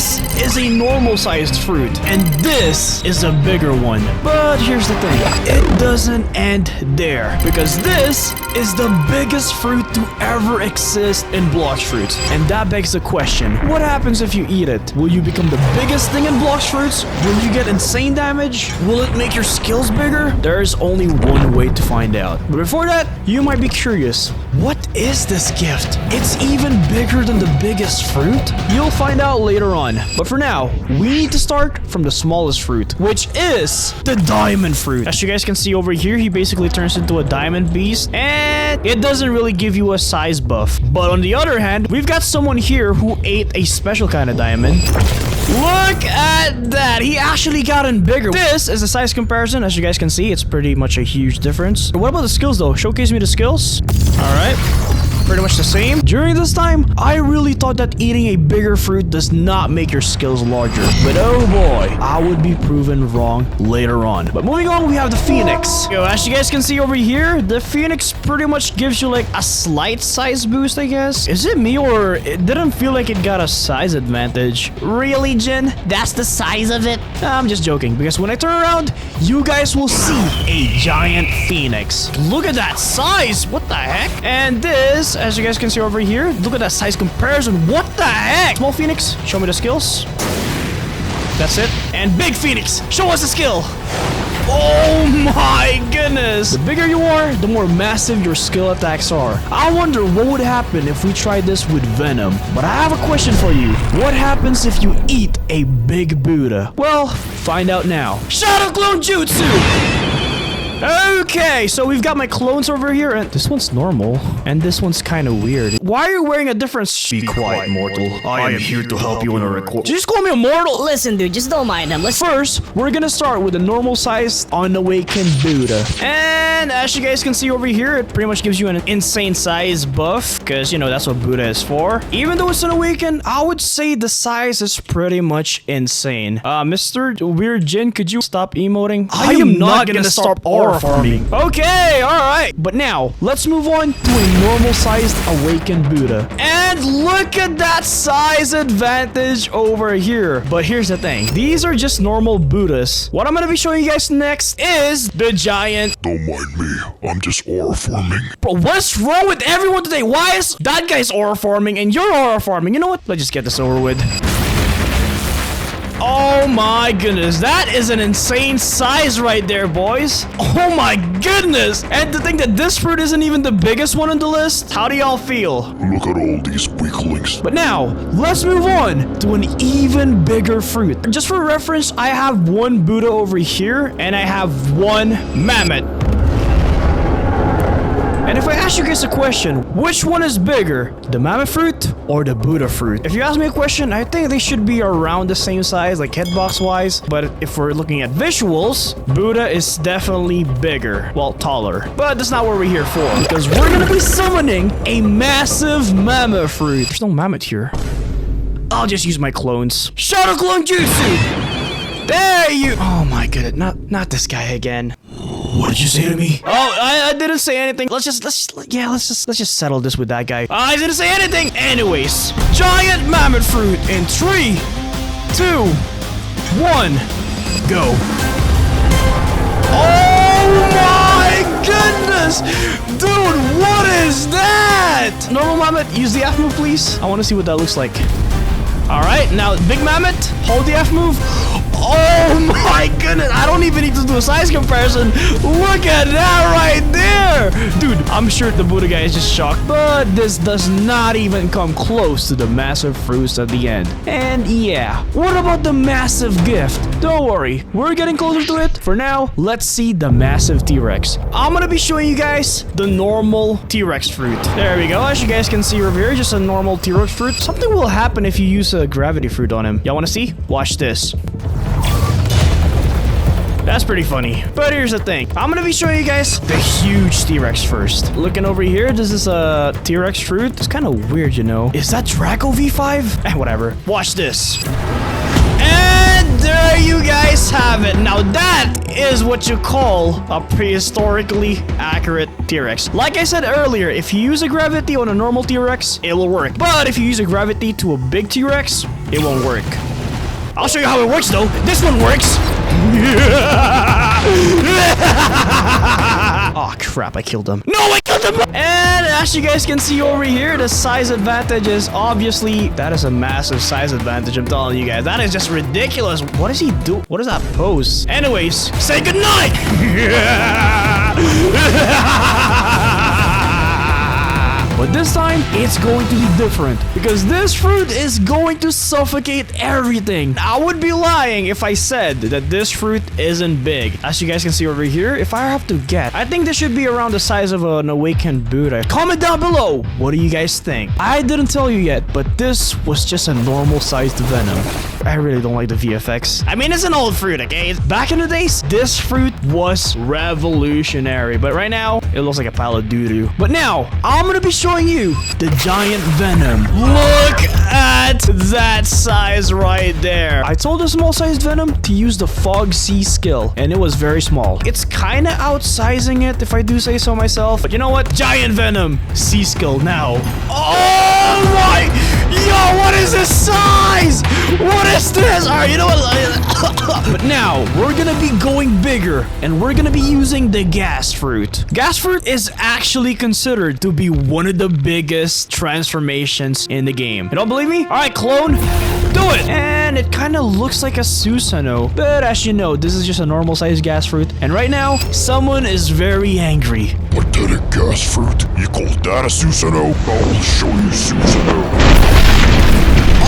this is a normal-sized fruit, and this is a bigger one. But here's the thing, it doesn't end there, because this is the biggest fruit to ever exist in Blox fruits. And that begs the question, what happens if you eat it? Will you become the biggest thing in Blox fruits? Will you get insane damage? Will it make your skills bigger? There's only one way to find out. But before that, you might be curious, what is this gift? It's even bigger than the biggest fruit? You'll find out later on. But for now, we need to start from the smallest fruit, which is the diamond fruit. As you guys can see over here, he basically turns into a diamond beast, and it doesn't really give you a size buff. But on the other hand, we've got someone here who ate a special kind of diamond. Look at that! He actually gotten bigger. This is the size comparison. As you guys can see, it's pretty much a huge difference. What about the skills though? Showcase me the skills. Alright. Pretty much the same. During this time, I really thought that eating a bigger fruit does not make your skills larger. But oh boy, I would be proven wrong later on. But moving on, we have the Phoenix. Yo, as you guys can see over here, the Phoenix pretty much gives you like a slight size boost, I guess. Is it me or it didn't feel like it got a size advantage? Really, Jin? That's the size of it? I'm just joking, because when I turn around, you guys will see a giant Phoenix. Look at that size! What the heck? And this, as you guys can see over here, look at that size comparison. What the heck? Small Phoenix, show me the skills. That's it. And big Phoenix, show us the skill. Oh my goodness. The bigger you are, the more massive your skill attacks are. I wonder what would happen if we tried this with Venom. But I have a question for you. What happens if you eat a big Buddha? Well, find out now. Shadow Clone Jutsu! Okay, so we've got my clones over here, and this one's normal, and this one's kind of weird. Why are you wearing a different Be quiet, mortal. I am here to help you in a record. Did you just call me a mortal? Listen, dude, just don't mind him. First, we're gonna start with a normal-sized unawakened Buddha. And as you guys can see over here, it pretty much gives you an insane size buff, because, you know, that's what Buddha is for. Even though it's unawakened, I would say the size is pretty much insane. Mr. Weird Jin, could you stop emoting? I am not gonna stop farming. Okay, alright. But now, let's move on to a normal-sized awakened Buddha. And look at that size advantage over here. But here's the thing. These are just normal Buddhas. What I'm gonna be showing you guys next is the giant... Don't mind me. I'm just aura farming. Bro, what's wrong with everyone today? Why is that guy's aura farming and you're aura farming? You know what? Let's just get this over with. Oh my goodness, that is an insane size right there, boys. Oh my goodness. And to think that this fruit isn't even the biggest one on the list, how do y'all feel? Look at all these weaklings. But now, let's move on to an even bigger fruit. Just for reference, I have one Buddha over here, and I have one Mammoth. And if I ask you guys a question, which one is bigger, the Mammoth fruit or the Buddha fruit? If you ask me a question, I think they should be around the same size, like hitbox wise. But if we're looking at visuals, Buddha is definitely bigger, well, taller. But that's not what we're here for, because we're gonna be summoning a massive Mammoth fruit. There's no Mammoth here. I'll just use my clones. Shadow Clone Jutsu! There you... Oh my goodness, not this guy again. What did you say to me? Oh, I didn't say anything. Let's just settle this with that guy. I didn't say anything. Anyways, giant Mammoth fruit in 3, 2, 1, go. Oh my goodness, dude, what is that? Normal Mammoth, use the F move, please. I want to see what that looks like. All right, now big Mammoth, hold the F move. Oh my goodness, I don't even need to do a size comparison. Look at that right there. Dude, I'm sure the Buddha guy is just shocked, but this does not even come close to the massive fruits at the end. And yeah, what about the massive gift? Don't worry, we're getting closer to it. For now, let's see the massive T-Rex. I'm gonna be showing you guys the normal T-Rex fruit. There we go, as you guys can see over here, just a normal T-Rex fruit. Something will happen if you use a gravity fruit on him. Y'all wanna see? Watch this. That's pretty funny. But here's the thing. I'm gonna be showing you guys the huge T-Rex first. Looking over here, this is a T-Rex fruit. It's kind of weird, you know. Is that Draco V5? Eh, whatever. Watch this. And there you guys have it. Now that is what you call a prehistorically accurate T-Rex. Like I said earlier, if you use a gravity on a normal T-Rex, it will work. But if you use a gravity to a big T-Rex, it won't work. I'll show you how it works though. This one works. Oh crap, I killed him. No, I killed him! And as you guys can see over here, the size advantage is obviously, that is a massive size advantage, I'm telling you guys. That is just ridiculous. What does he do? What is that pose? Anyways, say goodnight! But this time, it's going to be different because this fruit is going to suffocate everything. I would be lying if I said that this fruit isn't big. As you guys can see over here, if I have to guess, I think this should be around the size of an awakened Buddha. Comment down below, what do you guys think? I didn't tell you yet, but this was just a normal sized Venom. I really don't like the VFX. I mean, it's an old fruit, okay? Back in the days, this fruit was revolutionary. But right now, it looks like a pile of doo-doo. But now, I'm gonna be showing you the giant Venom. Look at that size right there. I told the small-sized Venom to use the Fog C skill, and it was very small. It's kind of outsizing it, if I do say so myself. But you know what? Giant Venom, C skill now. Oh my! Yo, what is this size? What is this? All right, you know what? But now, we're gonna be going bigger, and we're gonna be using the gas fruit. Gas fruit is actually considered to be one of the biggest transformations in the game. You don't believe me? All right, clone, do it. And it kind of looks like a Susanoo, but as you know, this is just a normal sized gas fruit. And right now, someone is very angry. Pathetic gas fruit. You call that a Susanoo? I'll show you Susanoo.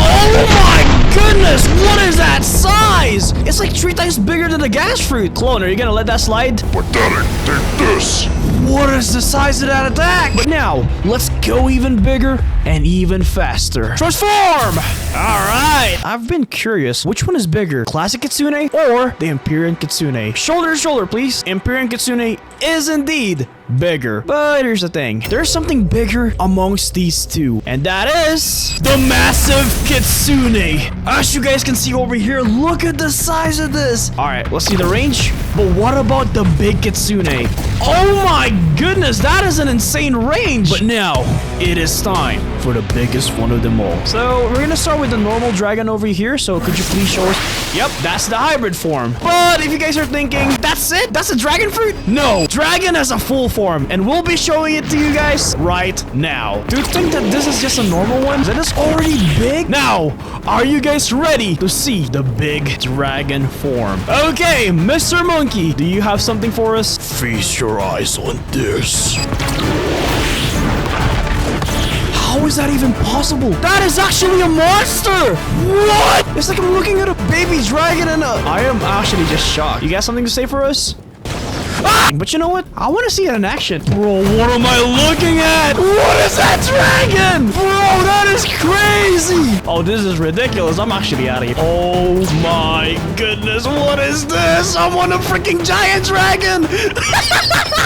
Oh my goodness, what is that size? It's like 3 times bigger than the gas fruit. Clone, are you gonna let that slide? Pathetic, take this. What is the size of that attack? But now, let's go even bigger and even faster. Transform! Alright, I've been curious, which one is bigger? Classic Kitsune or the Empyrean Kitsune? Shoulder to shoulder, please. Empyrean Kitsune is indeed bigger. But here's the thing. There's something bigger amongst these two. And that is the massive Kitsune. As you guys can see over here, look at the size of this. Alright, let's see the range. But what about the big Kitsune? Oh my goodness, that is an insane range. But now, it is time for the biggest one of them all. So, we're gonna start with the normal dragon over here. So, could you please show us? Yep, that's the hybrid form. But if you guys are thinking, that's it? That's a dragon fruit? No, dragon has a full form. And we'll be showing it to you guys right now. Do you think that this is just a normal one? That is already big? Now, are you guys ready to see the big dragon form? Okay, Mr. Monkey, do you have something for us? Feast your eyes on this. How is that even possible? That is actually a monster! What? It's like I'm looking at a baby dragon and I am actually just shocked. You got something to say for us? Ah! But you know what? I want to see it in action. Bro, what am I looking at? What is that dragon? Bro, that is crazy. Oh, this is ridiculous. I'm actually out of here. Oh my goodness. What is this? I'm on a freaking giant dragon.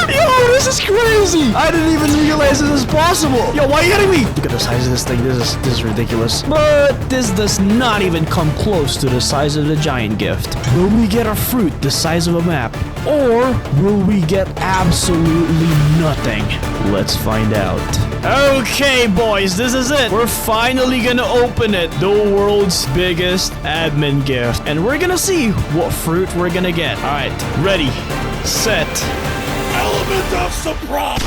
Yo, this is crazy. I didn't even realize this is possible. Yo, why are you hitting me? Look at the size of this thing. This is ridiculous. But this does not even come close to the size of the giant gift. Will we get a fruit the size of a map? Or will we get absolutely nothing? Let's find out. Okay, boys, this is it. We're finally gonna open it. The world's biggest admin gift. And we're gonna see what fruit we're gonna get. All right, ready, set. Element of surprise.